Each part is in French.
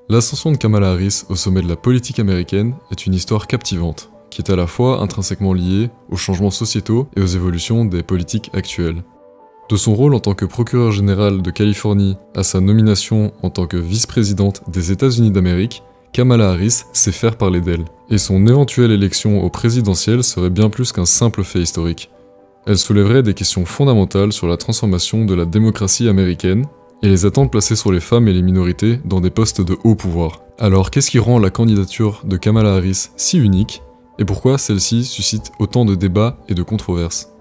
L'ascension de Kamala Harris au sommet de la politique américaine est une histoire captivante, qui est à la fois intrinsèquement liée aux changements sociétaux et aux évolutions des politiques actuelles. De son rôle en tant que procureur général de Californie à sa nomination en tant que vice-présidente des États-Unis d'Amérique, Kamala Harris sait faire parler d'elle, et son éventuelle élection au présidentiel serait bien plus qu'un simple fait historique. Elle soulèverait des questions fondamentales sur la transformation de la démocratie américaine et les attentes placées sur les femmes et les minorités dans des postes de haut pouvoir. Alors qu'est-ce qui rend la candidature de Kamala Harris si unique, et pourquoi celle-ci suscite autant de débats et de controverses?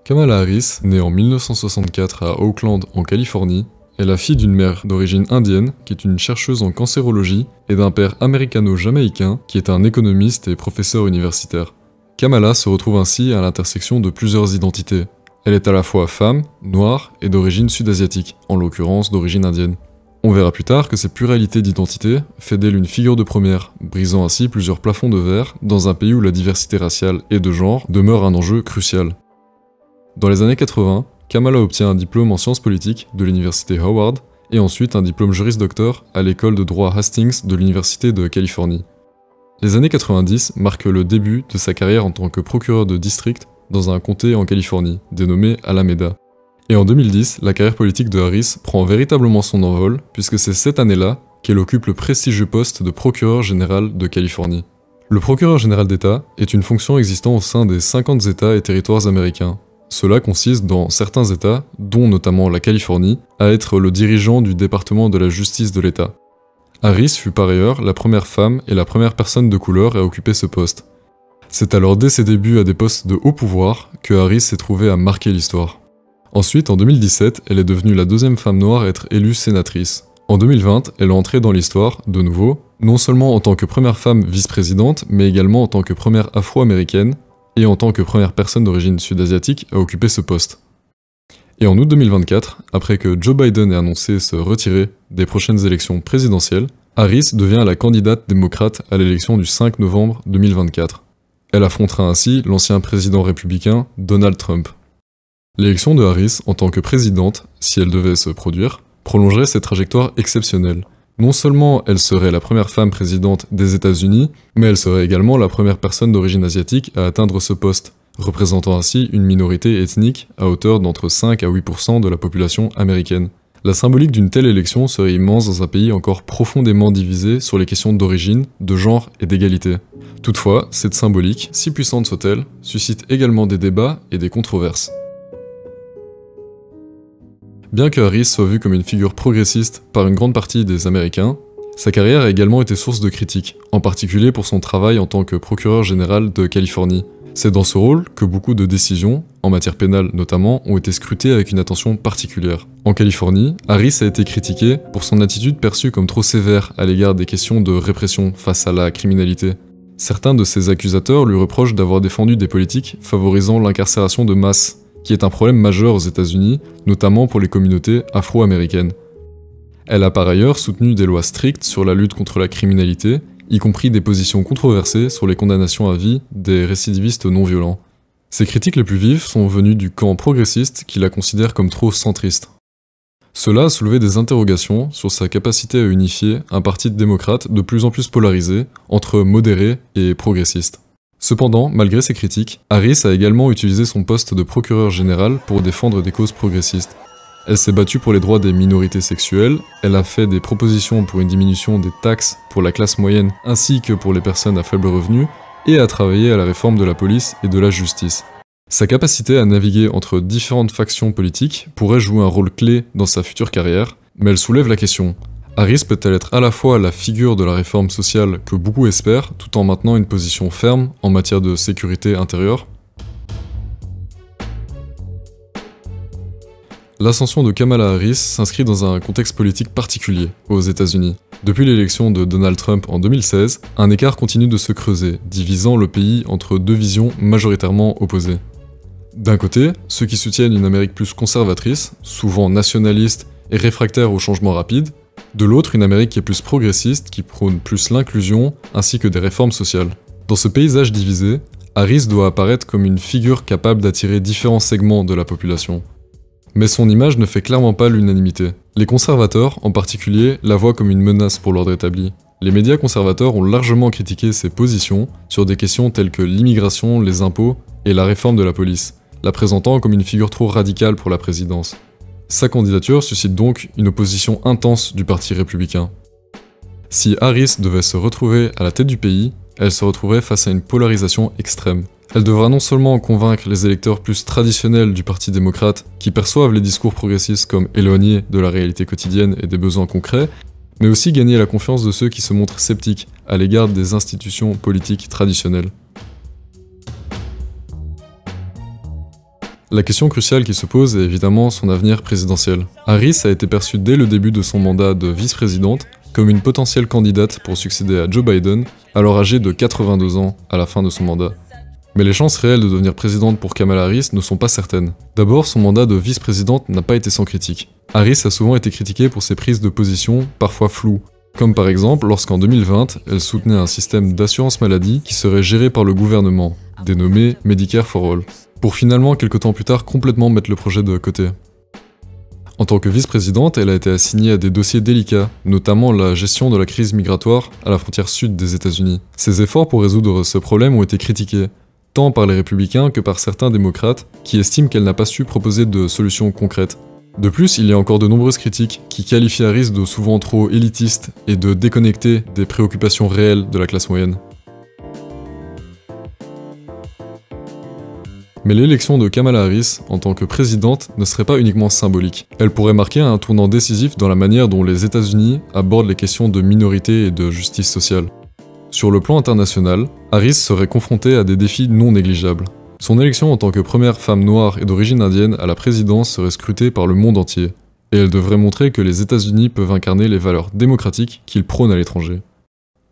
Kamala Harris, née en 1964 à Oakland en Californie, est la fille d'une mère d'origine indienne qui est une chercheuse en cancérologie et d'un père américano-jamaïcain qui est un économiste et professeur universitaire. Kamala se retrouve ainsi à l'intersection de plusieurs identités. Elle est à la fois femme, noire et d'origine sud-asiatique, en l'occurrence d'origine indienne. On verra plus tard que cette pluralité d'identités fait d'elle une figure de première, brisant ainsi plusieurs plafonds de verre dans un pays où la diversité raciale et de genre demeure un enjeu crucial. Dans les années 80, Kamala obtient un diplôme en sciences politiques de l'université Howard et ensuite un diplôme Juris Doctor à l'école de droit Hastings de l'université de Californie. Les années 90 marquent le début de sa carrière en tant que procureur de district dans un comté en Californie, dénommé Alameda. Et en 2010, la carrière politique de Harris prend véritablement son envol, puisque c'est cette année-là qu'elle occupe le prestigieux poste de procureur général de Californie. Le procureur général d'État est une fonction existant au sein des 50 États et territoires américains. Cela consiste dans certains États, dont notamment la Californie, à être le dirigeant du département de la justice de l'État. Harris fut par ailleurs la première femme et la première personne de couleur à occuper ce poste. C'est alors dès ses débuts à des postes de haut pouvoir que Harris s'est trouvée à marquer l'histoire. Ensuite, en 2017, elle est devenue la deuxième femme noire à être élue sénatrice. En 2020, elle est entrée dans l'histoire, de nouveau, non seulement en tant que première femme vice-présidente, mais également en tant que première afro-américaine, et en tant que première personne d'origine sud-asiatique à occuper ce poste. Et en août 2024, après que Joe Biden ait annoncé se retirer des prochaines élections présidentielles, Harris devient la candidate démocrate à l'élection du 5 novembre 2024. Elle affrontera ainsi l'ancien président républicain Donald Trump. L'élection de Harris en tant que présidente, si elle devait se produire, prolongerait cette trajectoire exceptionnelle. Non seulement elle serait la première femme présidente des États-Unis, mais elle serait également la première personne d'origine asiatique à atteindre ce poste, représentant ainsi une minorité ethnique à hauteur d'entre 5 à 8% de la population américaine. La symbolique d'une telle élection serait immense dans un pays encore profondément divisé sur les questions d'origine, de genre et d'égalité. Toutefois, cette symbolique, si puissante soit-elle, suscite également des débats et des controverses. Bien que Harris soit vue comme une figure progressiste par une grande partie des Américains, sa carrière a également été source de critiques, en particulier pour son travail en tant que procureur général de Californie. C'est dans ce rôle que beaucoup de décisions, en matière pénale notamment, ont été scrutées avec une attention particulière. En Californie, Harris a été critiquée pour son attitude perçue comme trop sévère à l'égard des questions de répression face à la criminalité. Certains de ses accusateurs lui reprochent d'avoir défendu des politiques favorisant l'incarcération de masse, qui est un problème majeur aux États-Unis, notamment pour les communautés afro-américaines. Elle a par ailleurs soutenu des lois strictes sur la lutte contre la criminalité, y compris des positions controversées sur les condamnations à vie des récidivistes non violents. Ses critiques les plus vives sont venues du camp progressiste qui la considère comme trop centriste. Cela a soulevé des interrogations sur sa capacité à unifier un parti démocrate de plus en plus polarisé entre modérés et progressistes. Cependant, malgré ces critiques, Harris a également utilisé son poste de procureur général pour défendre des causes progressistes. Elle s'est battue pour les droits des minorités sexuelles, elle a fait des propositions pour une diminution des taxes pour la classe moyenne ainsi que pour les personnes à faible revenu, et a travaillé à la réforme de la police et de la justice. Sa capacité à naviguer entre différentes factions politiques pourrait jouer un rôle clé dans sa future carrière, mais elle soulève la question: Harris peut-elle être à la fois la figure de la réforme sociale que beaucoup espèrent, tout en maintenant une position ferme en matière de sécurité intérieure? L'ascension de Kamala Harris s'inscrit dans un contexte politique particulier aux États-Unis. Depuis l'élection de Donald Trump en 2016, un écart continue de se creuser, divisant le pays entre deux visions majoritairement opposées. D'un côté, ceux qui soutiennent une Amérique plus conservatrice, souvent nationaliste et réfractaire aux changements rapides, de l'autre une Amérique qui est plus progressiste, qui prône plus l'inclusion ainsi que des réformes sociales. Dans ce paysage divisé, Harris doit apparaître comme une figure capable d'attirer différents segments de la population. Mais son image ne fait clairement pas l'unanimité. Les conservateurs, en particulier, la voient comme une menace pour l'ordre établi. Les médias conservateurs ont largement critiqué ses positions sur des questions telles que l'immigration, les impôts et la réforme de la police, la présentant comme une figure trop radicale pour la présidence. Sa candidature suscite donc une opposition intense du Parti républicain. Si Harris devait se retrouver à la tête du pays, elle se retrouverait face à une polarisation extrême. Elle devra non seulement convaincre les électeurs plus traditionnels du Parti démocrate, qui perçoivent les discours progressistes comme éloignés de la réalité quotidienne et des besoins concrets, mais aussi gagner la confiance de ceux qui se montrent sceptiques à l'égard des institutions politiques traditionnelles. La question cruciale qui se pose est évidemment son avenir présidentiel. Harris a été perçue dès le début de son mandat de vice-présidente comme une potentielle candidate pour succéder à Joe Biden, alors âgé de 82 ans à la fin de son mandat. Mais les chances réelles de devenir présidente pour Kamala Harris ne sont pas certaines. D'abord, son mandat de vice-présidente n'a pas été sans critique. Harris a souvent été critiquée pour ses prises de position, parfois floues, comme par exemple lorsqu'en 2020, elle soutenait un système d'assurance maladie qui serait géré par le gouvernement, dénommé Medicare for All, pour finalement quelques temps plus tard complètement mettre le projet de côté. En tant que vice-présidente, elle a été assignée à des dossiers délicats, notamment la gestion de la crise migratoire à la frontière sud des États-Unis. Ses efforts pour résoudre ce problème ont été critiqués, tant par les républicains que par certains démocrates, qui estiment qu'elle n'a pas su proposer de solutions concrètes. De plus, il y a encore de nombreuses critiques qui qualifient Harris de souvent trop élitiste et de déconnectée des préoccupations réelles de la classe moyenne. Mais l'élection de Kamala Harris en tant que présidente ne serait pas uniquement symbolique. Elle pourrait marquer un tournant décisif dans la manière dont les États-Unis abordent les questions de minorité et de justice sociale. Sur le plan international, Harris serait confrontée à des défis non négligeables. Son élection en tant que première femme noire et d'origine indienne à la présidence serait scrutée par le monde entier, et elle devrait montrer que les États-Unis peuvent incarner les valeurs démocratiques qu'ils prônent à l'étranger.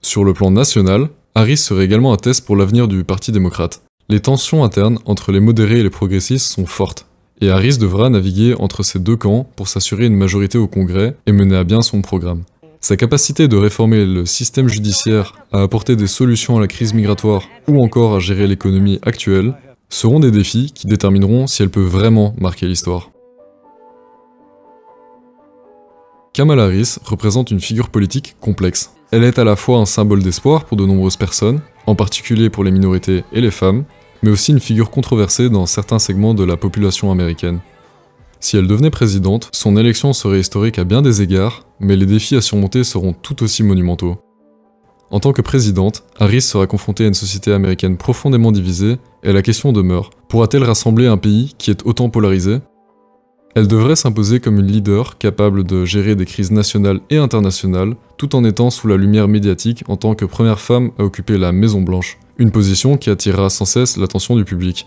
Sur le plan national, Harris serait également un test pour l'avenir du Parti démocrate. Les tensions internes entre les modérés et les progressistes sont fortes, et Harris devra naviguer entre ces deux camps pour s'assurer une majorité au Congrès et mener à bien son programme. Sa capacité de réformer le système judiciaire, à apporter des solutions à la crise migratoire ou encore à gérer l'économie actuelle seront des défis qui détermineront si elle peut vraiment marquer l'histoire. Kamala Harris représente une figure politique complexe. Elle est à la fois un symbole d'espoir pour de nombreuses personnes, en particulier pour les minorités et les femmes, mais aussi une figure controversée dans certains segments de la population américaine. Si elle devenait présidente, son élection serait historique à bien des égards, mais les défis à surmonter seront tout aussi monumentaux. En tant que présidente, Harris sera confrontée à une société américaine profondément divisée, et la question demeure, pourra-t-elle rassembler un pays qui est autant polarisé ? Elle devrait s'imposer comme une leader capable de gérer des crises nationales et internationales, tout en étant sous la lumière médiatique en tant que première femme à occuper la Maison-Blanche, une position qui attirera sans cesse l'attention du public.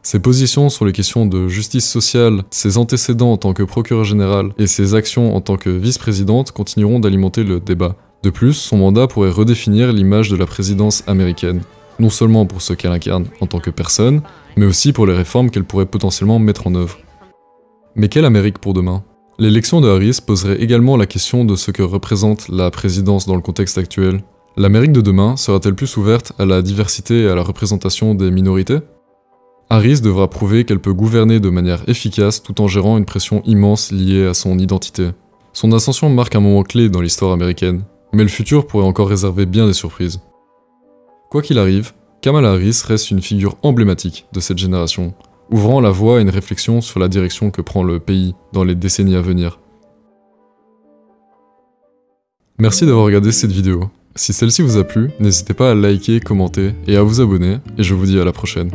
Ses positions sur les questions de justice sociale, ses antécédents en tant que procureur général et ses actions en tant que vice-présidente continueront d'alimenter le débat. De plus, son mandat pourrait redéfinir l'image de la présidence américaine, non seulement pour ce qu'elle incarne en tant que personne, mais aussi pour les réformes qu'elle pourrait potentiellement mettre en œuvre. Mais quelle Amérique pour demain ? L'élection de Harris poserait également la question de ce que représente la présidence dans le contexte actuel. L'Amérique de demain sera-t-elle plus ouverte à la diversité et à la représentation des minorités ? Harris devra prouver qu'elle peut gouverner de manière efficace tout en gérant une pression immense liée à son identité. Son ascension marque un moment clé dans l'histoire américaine, mais le futur pourrait encore réserver bien des surprises. Quoi qu'il arrive, Kamala Harris reste une figure emblématique de cette génération, ouvrant la voie à une réflexion sur la direction que prend le pays dans les décennies à venir. Merci d'avoir regardé cette vidéo. Si celle-ci vous a plu, n'hésitez pas à liker, commenter et à vous abonner, et je vous dis à la prochaine.